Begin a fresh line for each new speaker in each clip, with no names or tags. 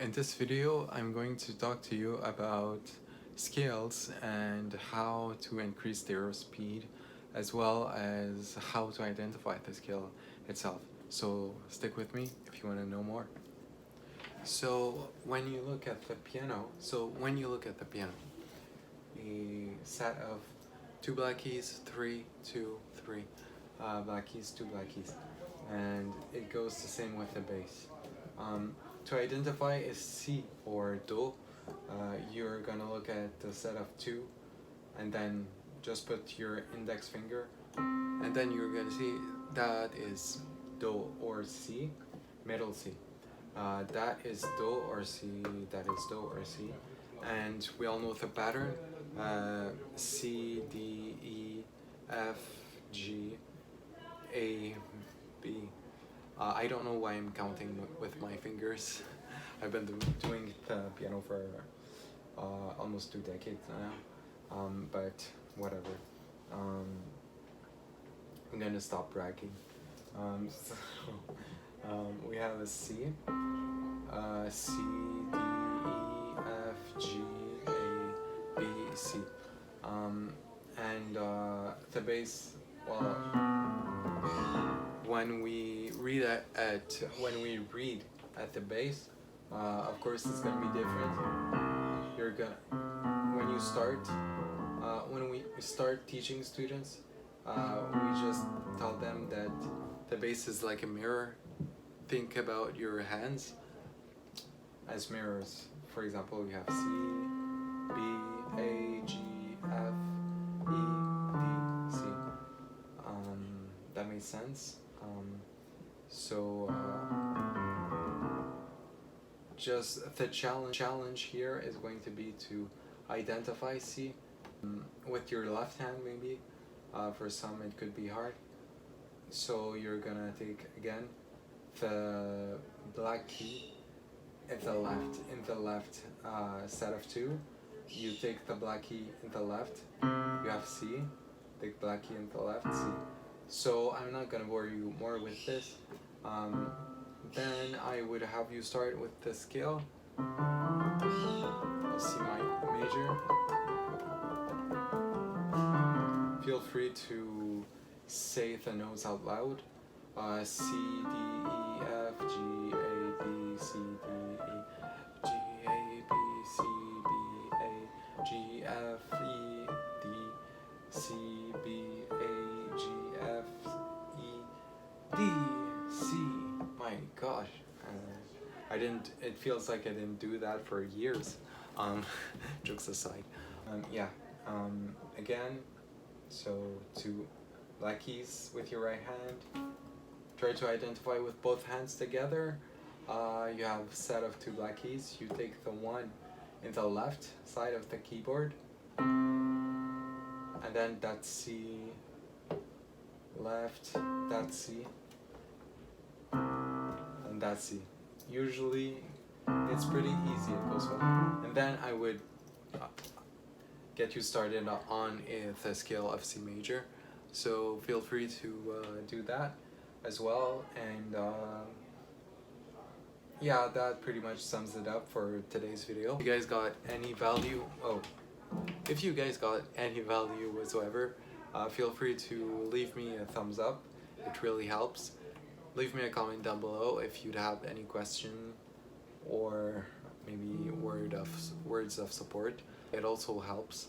In this video, I'm going to talk to you about scales and how to increase their speed, as well as how to identify the scale itself. So stick with me if you want to know more. So when you look at the piano, a set of two black keys, 3, 2, 3, black keys, two black keys, and it goes the same with the bass. To identify a C or Do, you're gonna look at the set of two, and then just put your index finger, and then you're gonna see that is Do or C, middle C. That is Do or C, that is Do or C. And we all know the pattern, C, D, E, F, G, A, B. I don't know why I'm counting with my fingers. I've been doing the piano for almost 2 decades now, but whatever. I'm gonna stop bragging. We have a C, C, D, E, F, G, A, B, C, and the bass. Well, when we read at the bass, of course it's gonna be different. You're gonna when we start teaching students, we just tell them that the bass is like a mirror. Think about your hands as mirrors. For example, you have C, B, A, G, F, E, D, C. That makes sense. Just the challenge here is going to be to identify C with your left hand, maybe. For some it could be hard. So you're gonna take again the black key in the left set of two. You take the black key in the left, you have C, take black key in the left, C. So I'm not gonna bore you more with this. Then I would have you start with the scale. C major. Feel free to say the notes out loud. C, D, E, F, G, A, B, C, D, E, G, A, B, C, B, A, G, F, E, D, C, B, A, G, F, E, D, C. My gosh, it feels like I didn't do that for years. Jokes aside. Again, so two black keys with your right hand. Try to identify with both hands together. You have a set of two black keys. You take the one in the left side of the keyboard, and then that's C, left, that's C, and that's C. Usually it's pretty easy, it goes well. And then I would get you started on the scale of C major. So feel free to do that as well. And yeah, that pretty much sums it up for today's video. If you guys got any value, if you guys got any value whatsoever, feel free to leave me a thumbs up. It really helps. Leave me a comment down below if you'd have any question or maybe words of support. It also helps.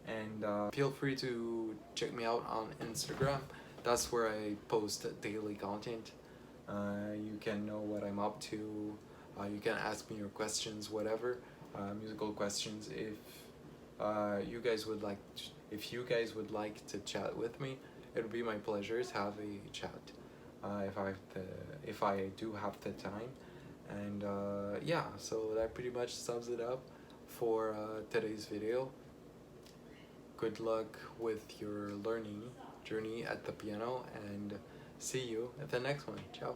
And feel free to check me out on Instagram. That's where I post daily content. You can know what I'm up to. You can ask me your questions, whatever, musical questions. If you guys would like to chat with me, it would be my pleasure to have a chat. If I do have the time. And yeah, so that pretty much sums it up for today's video. Good luck with your learning journey at the piano, and see you at the next one. Ciao.